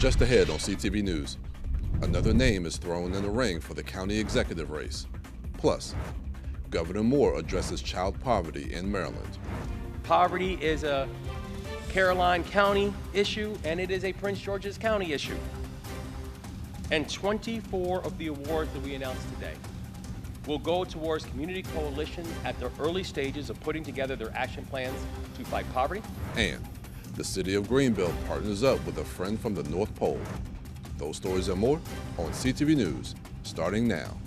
Just ahead on CTV News, another name is thrown in the ring for the county executive race. Plus, Governor Moore addresses child poverty in Maryland. Poverty is a Caroline County issue, and it is a Prince George's County issue. And 24 of the awards that we announced today will go towards community coalitions at the early stages of putting together their action plans to fight poverty. And the city of Greenville partners up with a friend from the North Pole. Those stories and more on CTV News, starting now.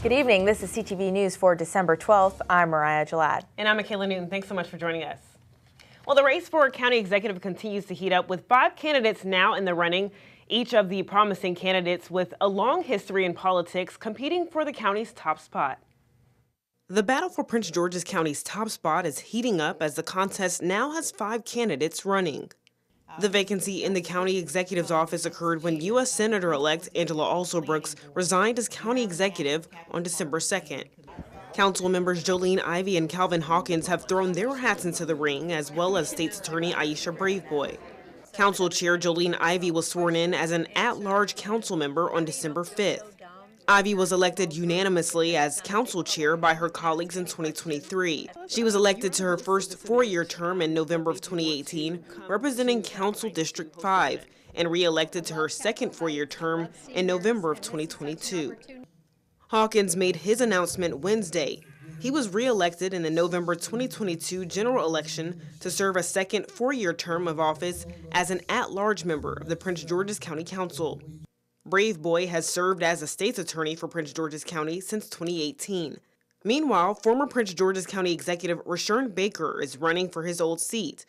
Good evening. This is CTV News for December 12th. I'm Mariah Jalad. And I'm Michaela Newton. Thanks so much for joining us. Well, the race for county executive continues to heat up with 5 candidates now in the running, each of the promising candidates with a long history in politics competing for the county's top spot. The battle for Prince George's County's top spot is heating up as the contest now has 5 candidates running. The vacancy in the county executive's office occurred when U.S. Senator-elect Angela Alsobrooks resigned as county executive on December 2nd. Council members Jolene Ivey and Calvin Hawkins have thrown their hats into the ring, as well as State's Attorney Aisha Braveboy. Council Chair Jolene Ivey was sworn in as an at-large council member on December 5th. Ivey was elected unanimously as council chair by her colleagues in 2023. She was elected to her first 4-year term in November of 2018, representing Council District 5, and re-elected to her second 4-year term in November of 2022. Hawkins made his announcement Wednesday. He was re-elected in the November 2022 general election to serve a second 4-year term of office as an at-large member of the Prince George's County Council. Braveboy has served as a state's attorney for Prince George's County since 2018. Meanwhile, former Prince George's County executive Rashawn Baker is running for his old seat.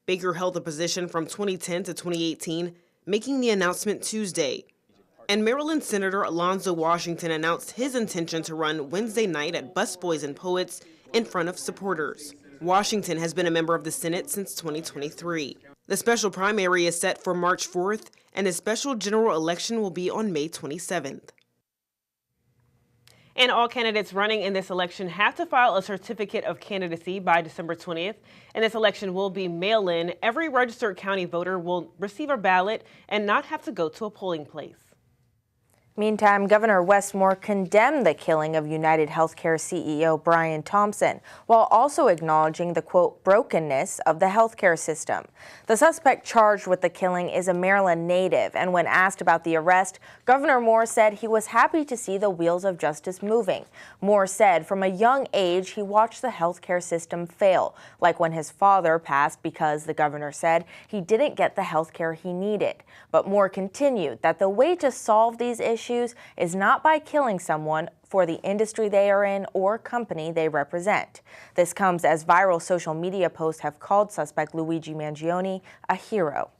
Baker held the position from 2010 to 2018, making the announcement Tuesday. And Maryland Senator Alonzo Washington announced his intention to run Wednesday night at Busboys and Poets in front of supporters. Washington has been a member of the Senate since 2023. The special primary is set for March 4th, and a special general election will be on May 27th. And all candidates running in this election have to file a certificate of candidacy by December 20th, and this election will be mail-in. Every registered county voter will receive a ballot and not have to go to a polling place. Meantime, Governor Wes Moore condemned the killing of United Healthcare CEO Brian Thompson, while also acknowledging the, quote, brokenness of the healthcare system. The suspect charged with the killing is a Maryland native, and when asked about the arrest, Governor Moore said he was happy to see the wheels of justice moving. Moore said from a young age he watched the healthcare system fail, like when his father passed because, the governor said, he didn't get the healthcare he needed. But Moore continued that the way to solve these issues is not by killing someone for the industry they are in or company they represent. This comes as viral social media posts have called suspect Luigi Mangione a hero.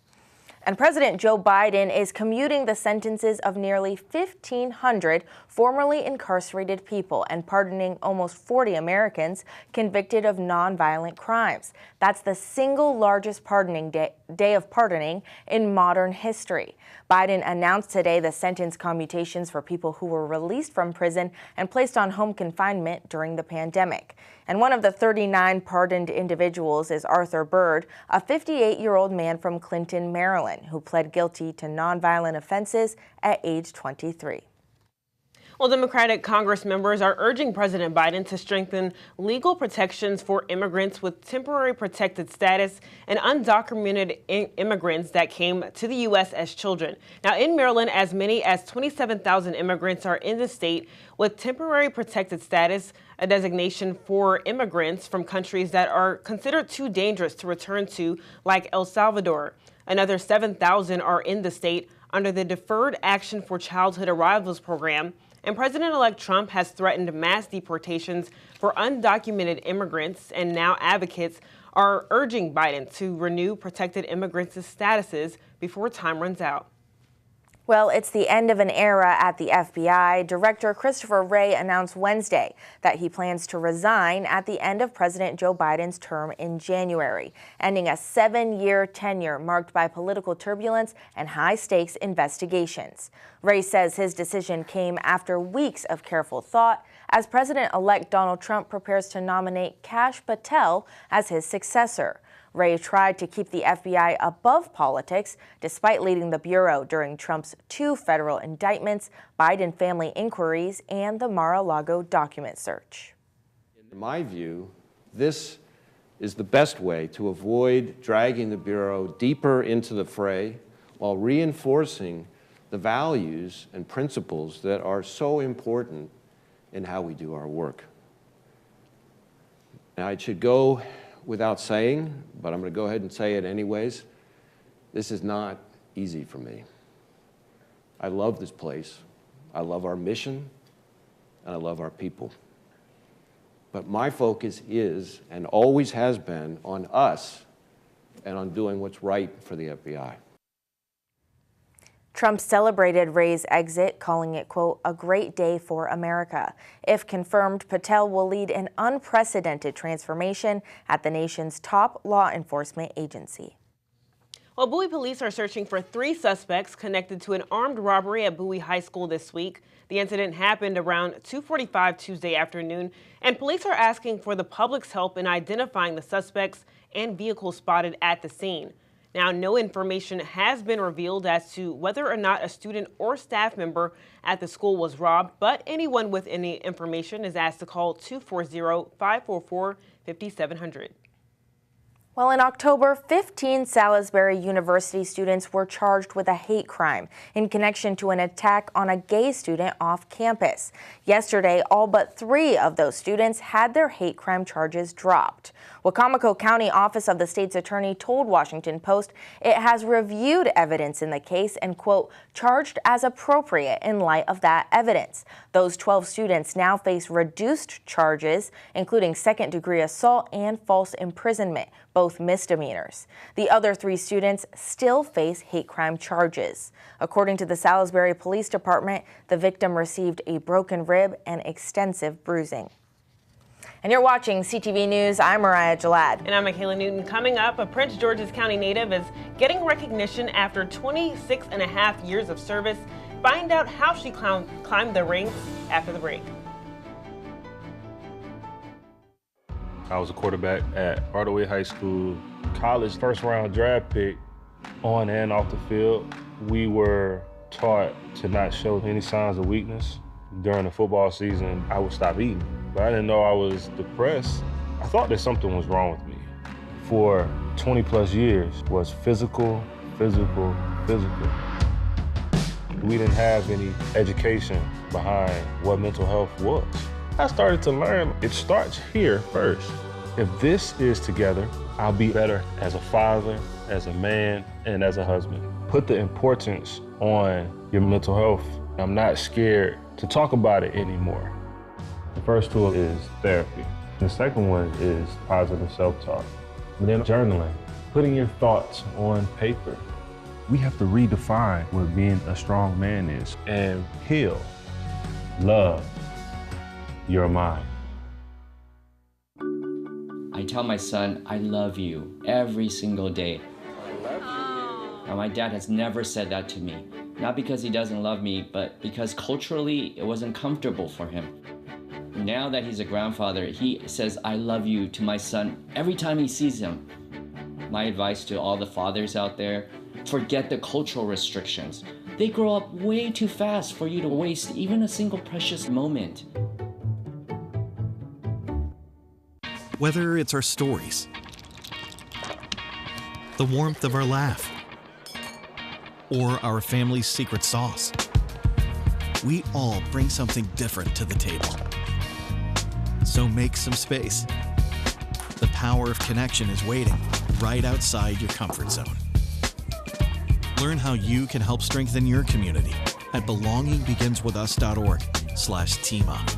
And President Joe Biden is commuting the sentences of nearly 1,500 formerly incarcerated people and pardoning almost 40 Americans convicted of nonviolent crimes. That's the single largest pardoning day of pardoning in modern history. Biden announced today the sentence commutations for people who were released from prison and placed on home confinement during the pandemic. And one of the 39 pardoned individuals is Arthur Byrd, a 58-year-old man from Clinton, Maryland, who pled guilty to nonviolent offenses at age 23. Well, Democratic Congress members are urging President Biden to strengthen legal protections for immigrants with temporary protected status and undocumented immigrants that came to the U.S. as children. Now, in Maryland, as many as 27,000 immigrants are in the state with temporary protected status, a designation for immigrants from countries that are considered too dangerous to return to, like El Salvador. Another 7,000 are in the state under the Deferred Action for Childhood Arrivals program. And President-elect Trump has threatened mass deportations for undocumented immigrants, and now advocates are urging Biden to renew protected immigrants' statuses before time runs out. Well, it's the end of an era at the FBI. Director Christopher Wray announced Wednesday that he plans to resign at the end of President Joe Biden's term in January, ending a 7-year tenure marked by political turbulence and high-stakes investigations. Wray says his decision came after weeks of careful thought as President-elect Donald Trump prepares to nominate Kash Patel as his successor. Wray tried to keep the FBI above politics despite leading the Bureau during Trump's 2 federal indictments, Biden family inquiries, and the Mar-a-Lago document search. In my view, this is the best way to avoid dragging the Bureau deeper into the fray while reinforcing the values and principles that are so important in how we do our work. Now, it should go without saying, but I'm going to go ahead and say it anyways. This is not easy for me. I love this place. I love our mission, and I love our people. But my focus is, and always has been, on us and on doing what's right for the FBI. Trump celebrated Wray's exit, calling it, quote, a great day for America. If confirmed, Patel will lead an unprecedented transformation at the nation's top law enforcement agency. Well, Bowie police are searching for 3 suspects connected to an armed robbery at Bowie High School this week. The incident happened around 2:45 Tuesday afternoon, and police are asking for the public's help in identifying the suspects and vehicles spotted at the scene. Now, no information has been revealed as to whether or not a student or staff member at the school was robbed, but anyone with any information is asked to call 240-544-5700. Well, in October, 15 Salisbury University students were charged with a hate crime in connection to an attack on a gay student off campus. Yesterday, all but 3 of those students had their hate crime charges dropped. Wacomico County Office of the State's Attorney told Washington Post it has reviewed evidence in the case and, quote, charged as appropriate in light of that evidence. Those 12 students now face reduced charges, including second-degree assault and false imprisonment, both misdemeanors. The other 3 students still face hate crime charges. According to the Salisbury Police Department, the victim received a broken rib and extensive bruising. And you're watching CTV News. I'm Mariah Jalad. And I'm Michaela Newton. Coming up, a Prince George's County native is getting recognition after 26.5 years of service. Find out how she climbed the ranks after the break. I was a quarterback at Hardaway High School, college first-round draft pick. On and off the field, we were taught to not show any signs of weakness. During the football season, I would stop eating, but I didn't know I was depressed. I thought that something was wrong with me. For 20 plus years was physical. We didn't have any education behind what mental health was. I started to learn it starts here first. If this is together, I'll be better as a father, as a man, and as a husband. Put the importance on your mental health. I'm not scared to talk about it anymore. The first tool is therapy. The second one is positive self-talk. And then journaling, putting your thoughts on paper. We have to redefine what being a strong man is and heal, love your mind. I tell my son, I love you every single day. I love you. Now, my dad has never said that to me. Not because he doesn't love me, but because culturally it wasn't comfortable for him. Now that he's a grandfather, he says, I love you to my son every time he sees him. My advice to all the fathers out there, forget the cultural restrictions. They grow up way too fast for you to waste even a single precious moment. Whether it's our stories, the warmth of our laugh, or our family's secret sauce, we all bring something different to the table. So make some space. The power of connection is waiting right outside your comfort zone. Learn how you can help strengthen your community at belongingbeginswithus.org/teamup.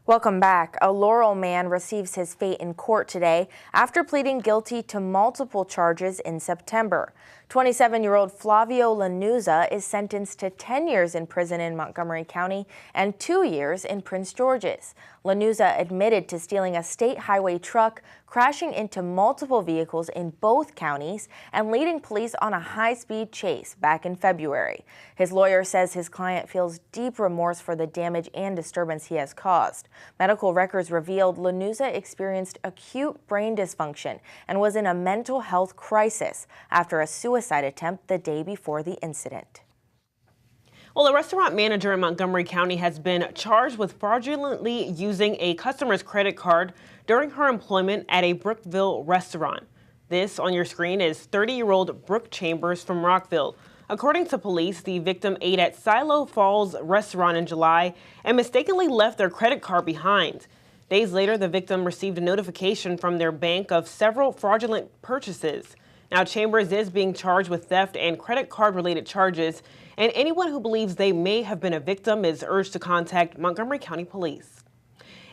Welcome back. A Laurel man receives his fate in court today after pleading guilty to multiple charges in September. 27-year-old Flavio Lanuza is sentenced to 10 years in prison in Montgomery County and 2 years in Prince George's. Lanuza admitted to stealing a state highway truck, crashing into multiple vehicles in both counties, and leading police on a high-speed chase back in February. His lawyer says his client feels deep remorse for the damage and disturbance he has caused. Medical records revealed Lanuza experienced acute brain dysfunction and was in a mental health crisis after a suicide attempt the day before the incident. Well, a restaurant manager in Montgomery County has been charged with fraudulently using a customer's credit card during her employment at a Brookville restaurant. This on your screen is 30-year-old Brooke Chambers from Rockville. According to police, the victim ate at Silo Falls restaurant in July and mistakenly left their credit card behind. Days later, the victim received a notification from their bank of several fraudulent purchases. Now, Chambers is being charged with theft and credit card-related charges, and anyone who believes they may have been a victim is urged to contact Montgomery County Police.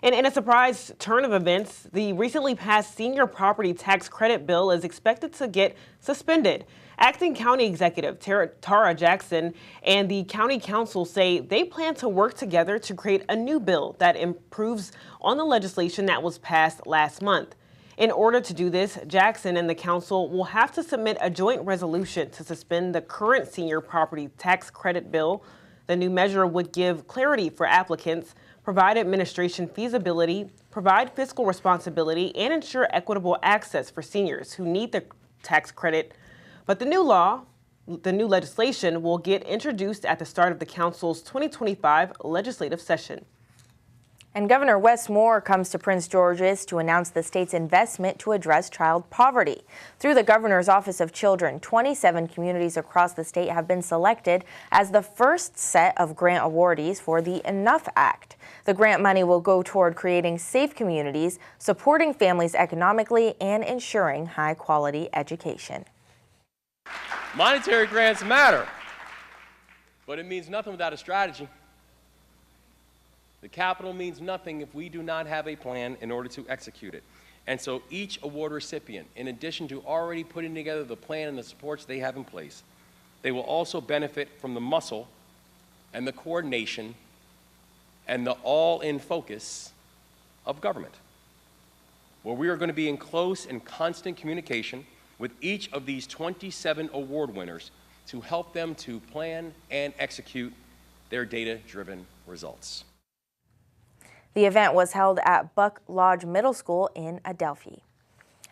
And in a surprise turn of events, the recently passed senior property tax credit bill is expected to get suspended. Acting County Executive Tara Jackson and the County Council say they plan to work together to create a new bill that improves on the legislation that was passed last month. In order to do this, Jackson and the council will have to submit a joint resolution to suspend the current senior property tax credit bill. The new measure would give clarity for applicants, provide administration feasibility, provide fiscal responsibility, and ensure equitable access for seniors who need the tax credit. But the new legislation will get introduced at the start of the council's 2025 legislative session. And Governor Wes Moore comes to Prince George's to announce the state's investment to address child poverty. Through the Governor's Office of Children, 27 communities across the state have been selected as the first set of grant awardees for the Enough Act. The grant money will go toward creating safe communities, supporting families economically, and ensuring high-quality education. Monetary grants matter, but it means nothing without a strategy. The capital means nothing if we do not have a plan in order to execute it. And so each award recipient, in addition to already putting together the plan and the supports they have in place, they will also benefit from the muscle and the coordination and the all-in focus of government, where we are going to be in close and constant communication with each of these 27 award winners to help them to plan and execute their data-driven results. The event was held at Buck Lodge Middle School in Adelphi.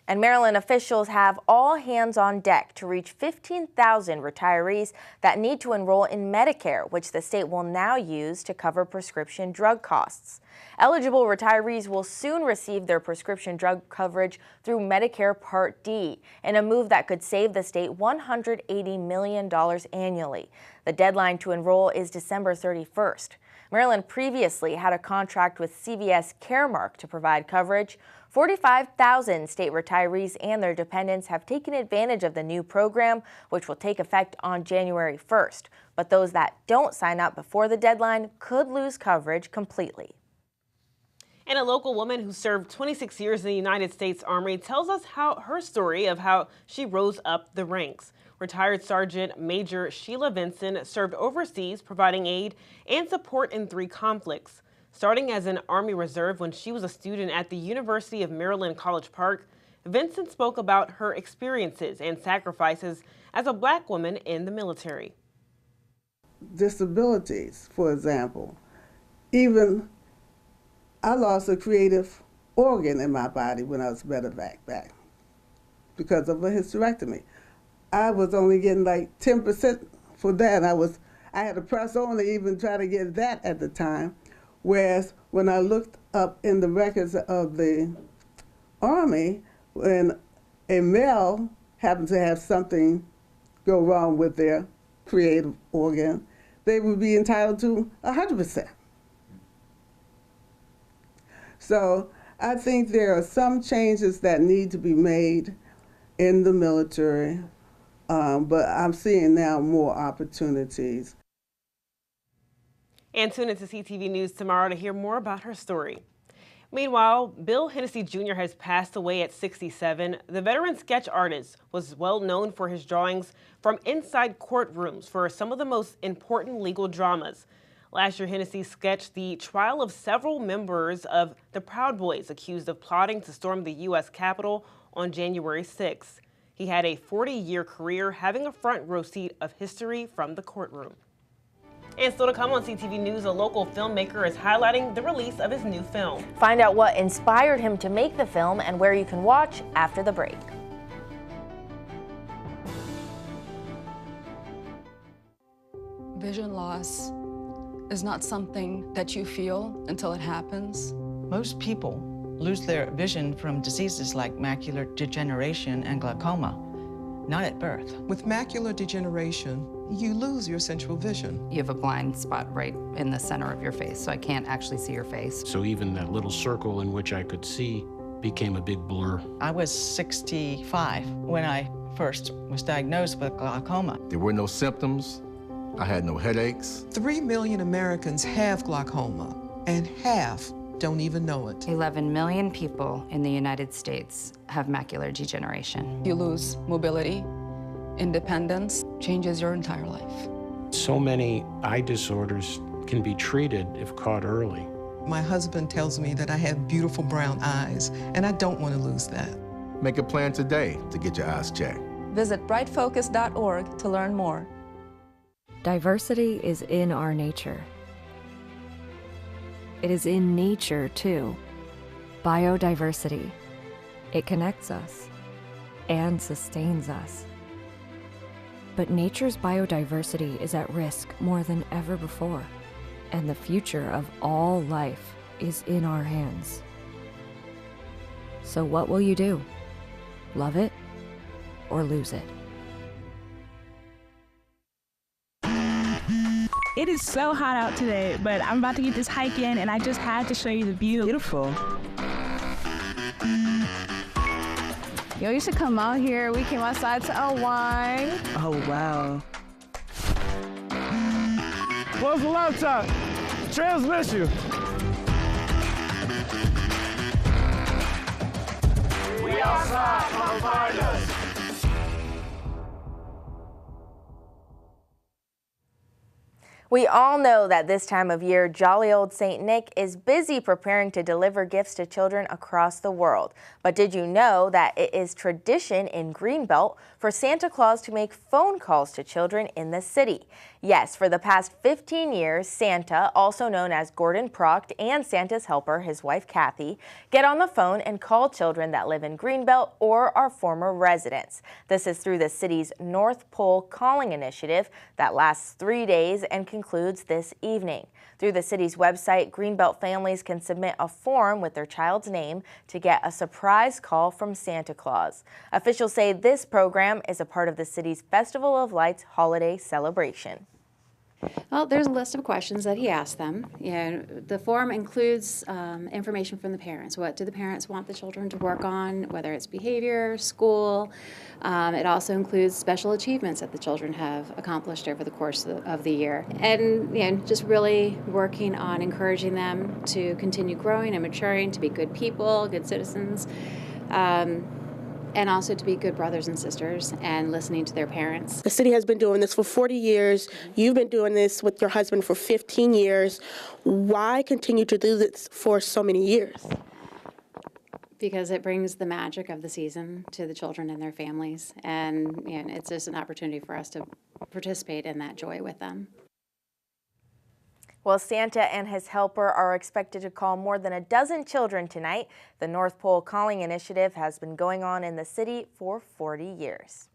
And Maryland officials have all hands on deck to reach 15,000 retirees that need to enroll in Medicare, which the state will now use to cover prescription drug costs. Eligible retirees will soon receive their prescription drug coverage through Medicare Part D, in a move that could save the state $180 million annually. The deadline to enroll is December 31st. Maryland previously had a contract with CVS Caremark to provide coverage. 45,000 state retirees and their dependents have taken advantage of the new program, which will take effect on January 1st. But those that don't sign up before the deadline could lose coverage completely. And a local woman who served 26 years in the United States Army tells us her story of how she rose up the ranks. Retired Sergeant Major Sheila Vinson served overseas, providing aid and support in 3 conflicts. Starting as an Army Reserve when she was a student at the University of Maryland College Park, Vinson spoke about her experiences and sacrifices as a Black woman in the military. Disabilities, for example. Even I lost a creative organ in my body when I was medevac back because of a hysterectomy. I was only getting like 10% for that. I had to press on to even try to get that at the time. Whereas when I looked up in the records of the Army, when a male happened to have something go wrong with their creative organ, they would be entitled to 100%. So I think there are some changes that need to be made in the military. But I'm seeing now more opportunities. And tune into CTV News tomorrow to hear more about her story. Meanwhile, Bill Hennessy Jr. has passed away at 67. The veteran sketch artist was well known for his drawings from inside courtrooms for some of the most important legal dramas. Last year, Hennessy sketched the trial of several members of the Proud Boys accused of plotting to storm the U.S. Capitol on January 6. He had a 40-year career, having a front row seat of history from the courtroom. And still to come on CTV News, a local filmmaker is highlighting the release of his new film. Find out what inspired him to make the film and where you can watch after the break. Vision loss is not something that you feel until it happens. Most people lose their vision from diseases like macular degeneration and glaucoma, not at birth. With macular degeneration, you lose your central vision. You have a blind spot right in the center of your face, so I can't actually see your face. So even that little circle in which I could see became a big blur. I was 65 when I first was diagnosed with glaucoma. There were no symptoms. I had no headaches. 3 million Americans have glaucoma, and half don't even know it. 11 million people in the United States have macular degeneration. You lose mobility, independence, changes your entire life. So many eye disorders can be treated if caught early. My husband tells me that I have beautiful brown eyes, and I don't want to lose that. Make a plan today to get your eyes checked. Visit brightfocus.org to learn more. Diversity is in our nature. It is in nature, too. Biodiversity. It connects us and sustains us. But nature's biodiversity is at risk more than ever before, and the future of all life is in our hands. So what will you do? Love it or lose it? It is so hot out today, but I'm about to get this hike in, and I just had to show you the view. Beautiful. Yo, you should come out here. We came outside to unwind. Oh, wow. What's the laptop? Transmission. We outside, come find us. We all know that this time of year, jolly old St. Nick is busy preparing to deliver gifts to children across the world. But did you know that it is tradition in Greenbelt for Santa Claus to make phone calls to children in the city? Yes, for the past 15 years, Santa, also known as Gordon Proct, and Santa's helper, his wife Kathy, get on the phone and call children that live in Greenbelt or are former residents. This is through the city's North Pole Calling Initiative that lasts 3 days and concludes this evening. Through the city's website, Greenbelt families can submit a form with their child's name to get a surprise call from Santa Claus. Officials say this program is a part of the city's Festival of Lights holiday celebration. Well, there's a list of questions that he asked them. The form includes information from the parents. What do the parents want the children to work on, whether it's behavior, school. It also includes special achievements that the children have accomplished over the course of the year. And just really working on encouraging them to continue growing and maturing, to be good people, good citizens. And also to be good brothers and sisters and listening to their parents. The city has been doing this for 40 years. You've been doing this with your husband for 15 years. Why continue to do this for so many years? Because it brings the magic of the season to the children and their families. And it's just an opportunity for us to participate in that joy with them. Well, Santa and his helper are expected to call more than a dozen children tonight. The North Pole Calling Initiative has been going on in the city for 40 years.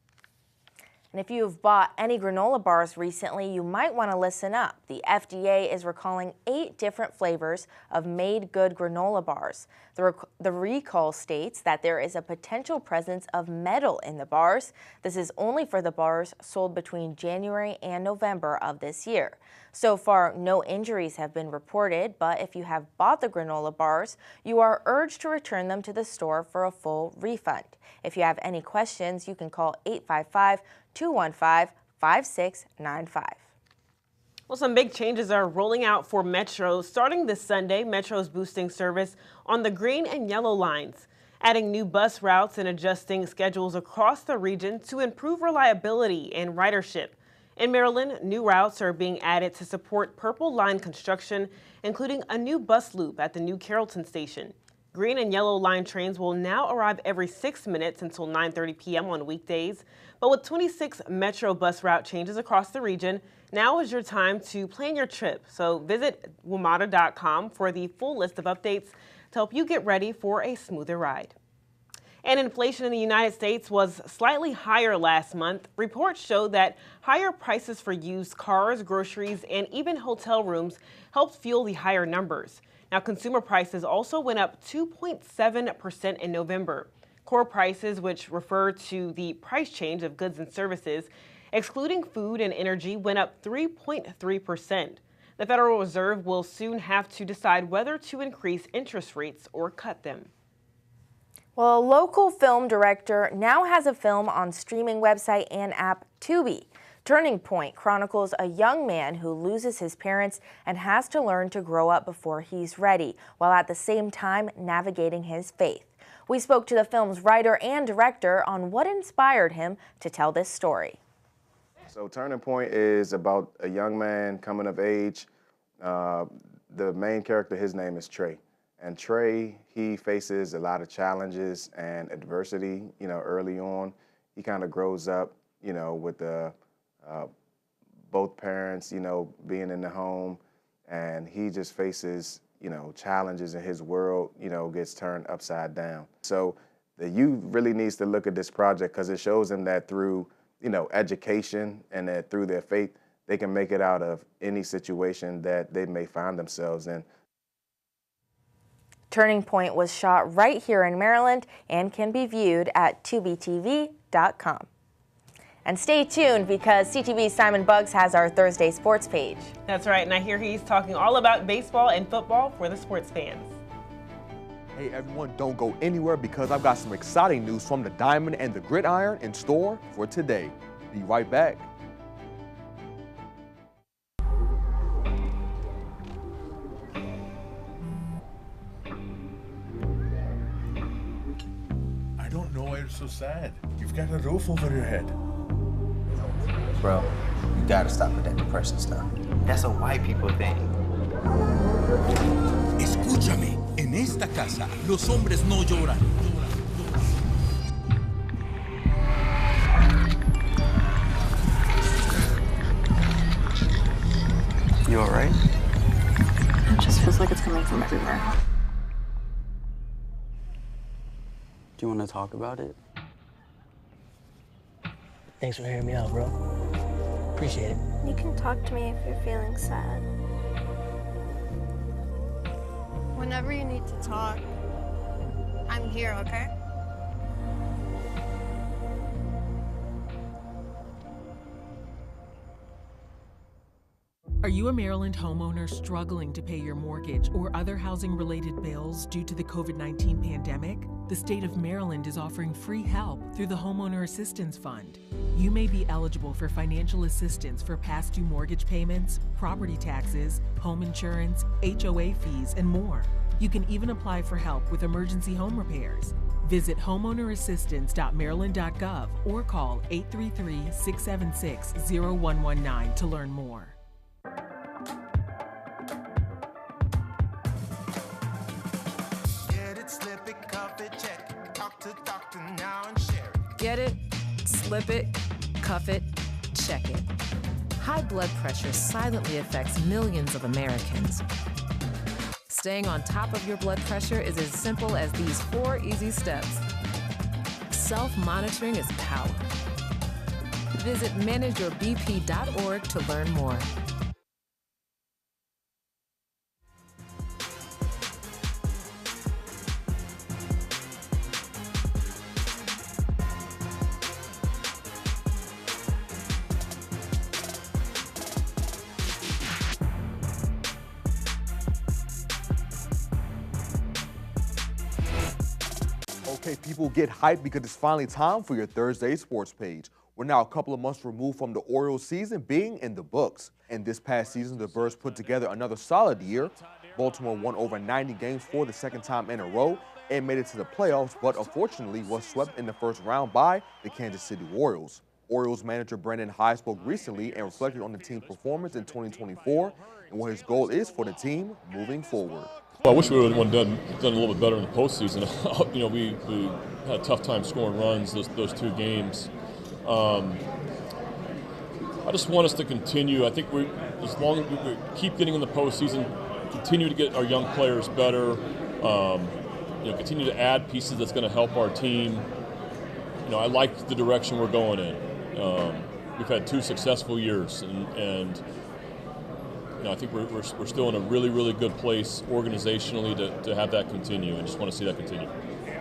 And if you've bought any granola bars recently, you might want to listen up. The FDA is recalling 8 different flavors of made good granola bars. The recall states that there is a potential presence of metal in the bars. This is only for the bars sold between January and November of this year. So far, no injuries have been reported, but if you have bought the granola bars, you are urged to return them to the store for a full refund. If you have any questions, you can call 855-215-5695. Well, some big changes are rolling out for Metro. Starting this Sunday, Metro is boosting service on the green and yellow lines, adding new bus routes and adjusting schedules across the region to improve reliability and ridership. In Maryland, new routes are being added to support Purple Line construction, including a new bus loop at the new Carrollton station. Green and yellow line trains will now arrive every 6 minutes until 9:30 p.m. on weekdays. But with 26 Metro bus route changes across the region, now is your time to plan your trip. So visit WMATA.com for the full list of updates to help you get ready for a smoother ride. And inflation in the United States was slightly higher last month. Reports show that higher prices for used cars, groceries, and even hotel rooms helped fuel the higher numbers. Now, consumer prices also went up 2.7% in November. Core prices, which refer to the price change of goods and services, excluding food and energy, went up 3.3%. The Federal Reserve will soon have to decide whether to increase interest rates or cut them. Well, a local film director now has a film on streaming website and app Tubi. Turning Point chronicles a young man who loses his parents and has to learn to grow up before he's ready, while at the same time navigating his faith. We spoke to the film's writer and director on what inspired him to tell this story. So Turning Point is about a young man coming of age. The main character, his name is Trey. And Trey, he faces a lot of challenges and adversity, early on. He kind of grows up, with both parents, being in the home, and he just faces, challenges in his world, gets turned upside down. So the youth really needs to look at this project because it shows them that through, education and that through their faith, they can make it out of any situation that they may find themselves in. Turning Point was shot right here in Maryland and can be viewed at tubitv.com. And stay tuned because CTV's Simon Buggs has our Thursday sports page. That's right, and I hear he's talking all about baseball and football for the sports fans. Hey everyone, don't go anywhere because I've got some exciting news from the Diamond and the Gridiron in store for today. Be right back. I don't know why you're so sad. You've got a roof over your head. Bro, you gotta stop with that depression stuff. That's a white people thing. Escúchame, en esta casa los hombres no lloran. You alright? It just feels like it's coming from everywhere. Do you want to talk about it? Thanks for hearing me out, bro. Appreciate it. You can talk to me if you're feeling sad. Whenever you need to talk, I'm here, okay? Are you a Maryland homeowner struggling to pay your mortgage or other housing-related bills due to the COVID-19 pandemic? The state of Maryland is offering free help through the Homeowner Assistance Fund. You may be eligible for financial assistance for past due mortgage payments, property taxes, home insurance, HOA fees, and more. You can even apply for help with emergency home repairs. Visit homeownerassistance.maryland.gov or call 833-676-0119 to learn more. Get it, slip it, cuff it, check it. High blood pressure silently affects millions of Americans. Staying on top of your blood pressure is as simple as these 4 easy steps. Self-monitoring is power. Visit manageyourbp.org to learn more. Okay, people, get hyped because it's finally time for your Thursday sports page. We're now a couple of months removed from the Orioles season being in the books. And this past season, the Birds put together another solid year. Baltimore won over 90 games for the second time in a row and made it to the playoffs, but unfortunately was swept in the first round by the Kansas City Royals. Orioles manager Brendan High spoke recently and reflected on the team's performance in 2024 and what his goal is for the team moving forward. Well, I wish we would have done a little bit better in the postseason. You know, we had a tough time scoring runs those two games. I just want us to continue. I think as long as we keep getting in the postseason, continue to get our young players better. You know, continue to add pieces that's going to help our team. You know, I like the direction we're going in. We've had 2 successful years, and you know, I think we're still in a really, really good place organizationally to have that continue, and just want to see that continue.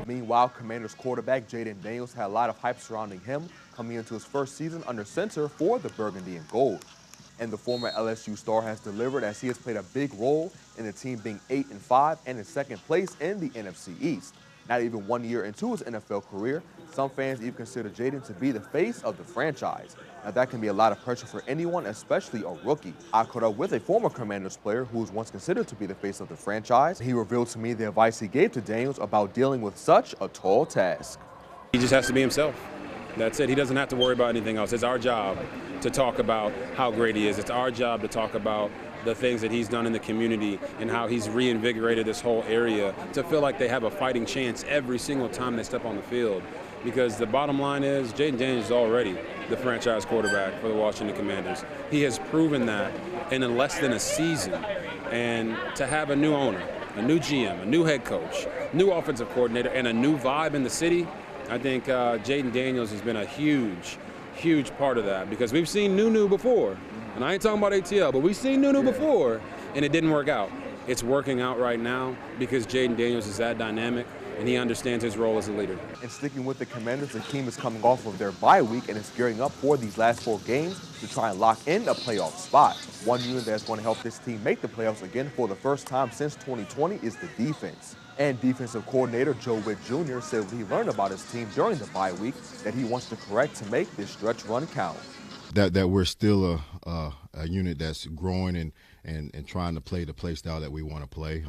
Meanwhile, Commanders quarterback Jaden Daniels had a lot of hype surrounding him coming into his first season under center for the Burgundy and Gold. And the former LSU star has delivered as he has played a big role in the team being 8-5 and in second place in the NFC East. Not even 1 year into his NFL career, some fans even consider Jaden to be the face of the franchise. Now that can be a lot of pressure for anyone, especially a rookie. I caught up with a former Commanders player who was once considered to be the face of the franchise. He revealed to me the advice he gave to Daniels about dealing with such a tall task. He just has to be himself. That's it. He doesn't have to worry about anything else. It's our job to talk about how great he is. It's our job to talk about the things that he's done in the community and how he's reinvigorated this whole area to feel like they have a fighting chance every single time they step on the field. Because the bottom line is Jaden Daniels is already the franchise quarterback for the Washington Commanders. He has proven that in less than a season. And to have a new owner, a new GM, a new head coach, new offensive coordinator, and a new vibe in the city, I think Jaden Daniels has been a huge part of that, because we've seen Nunu before, and I ain't talking about ATL, but we've seen Nunu before, and it didn't work out. It's working out right now because Jaden Daniels is that dynamic, and he understands his role as a leader. And sticking with the Commanders, the team is coming off of their bye week and is gearing up for these last 4 games to try and lock in a playoff spot. One unit that's going to help this team make the playoffs again for the first time since 2020 is the defense. And defensive coordinator Joe Witt Jr. said what he learned about his team during the bye week that he wants to correct to make this stretch run count. That we're still a unit that's growing and trying to play the play style that we want to play.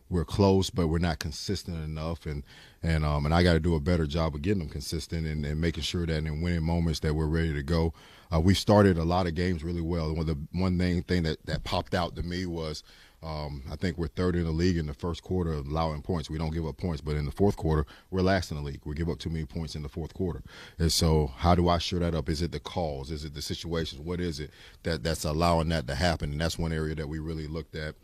We're close, but we're not consistent enough, and I got to do a better job of getting them consistent and making sure that in winning moments that we're ready to go. We started a lot of games really well. One thing that popped out to me was I think we're 3rd in the league in the first quarter of allowing points. We don't give up points, but in the fourth quarter, we're last in the league. We give up too many points in the fourth quarter. And so how do I shore that up? Is it the calls? Is it the situations? What is it that's allowing that to happen? And that's one area that we really looked at.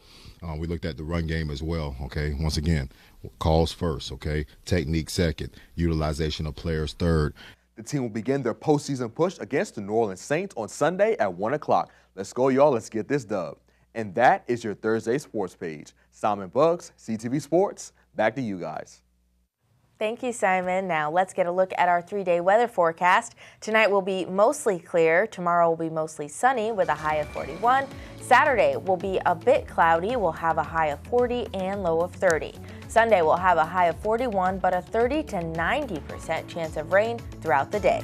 We looked at the run game as well, okay? Once again, calls first, okay? Technique second, utilization of players third. The team will begin their postseason push against the New Orleans Saints on Sunday at 1 o'clock. Let's go, y'all. Let's get this dub. And that is your Thursday sports page. Simon Buggs, CTV Sports, back to you guys. Thank you, Simon. Now let's get a look at our 3-day weather forecast. Tonight will be mostly clear. Tomorrow will be mostly sunny with a high of 41. Saturday will be a bit cloudy. We'll have a high of 40 and low of 30. Sunday will have a high of 41, but a 30 to 90% chance of rain throughout the day.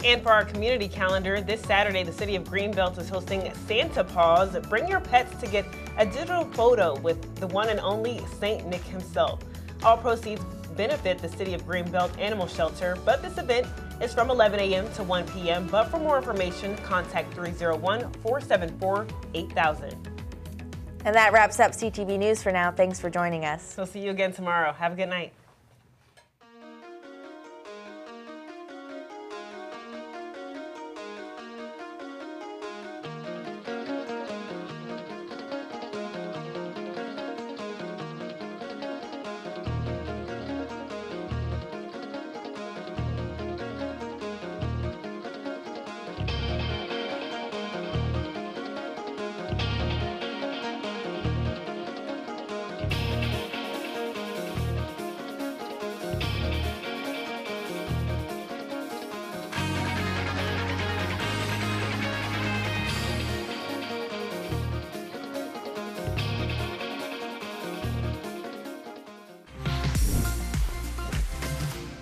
And for our community calendar, this Saturday, the city of Greenbelt is hosting Santa Paws. Bring your pets to get a digital photo with the one and only Saint Nick himself. All proceeds benefit the city of Greenbelt Animal Shelter, but this event is from 11 a.m. to 1 p.m. But for more information, contact 301-474-8000. And that wraps up CTV News for now. Thanks for joining us. We'll see you again tomorrow. Have a good night.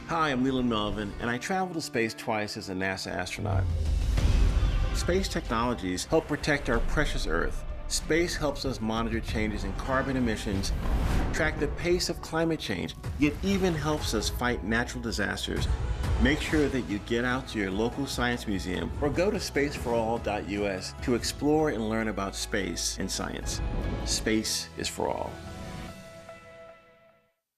Hi, I'm Leland Melvin, and I travel to space twice as a NASA astronaut. Space technologies help protect our precious Earth. Space helps us monitor changes in carbon emissions, track the pace of climate change. It even helps us fight natural disasters. Make sure that you get out to your local science museum or go to spaceforall.us to explore and learn about space and science. Space is for all.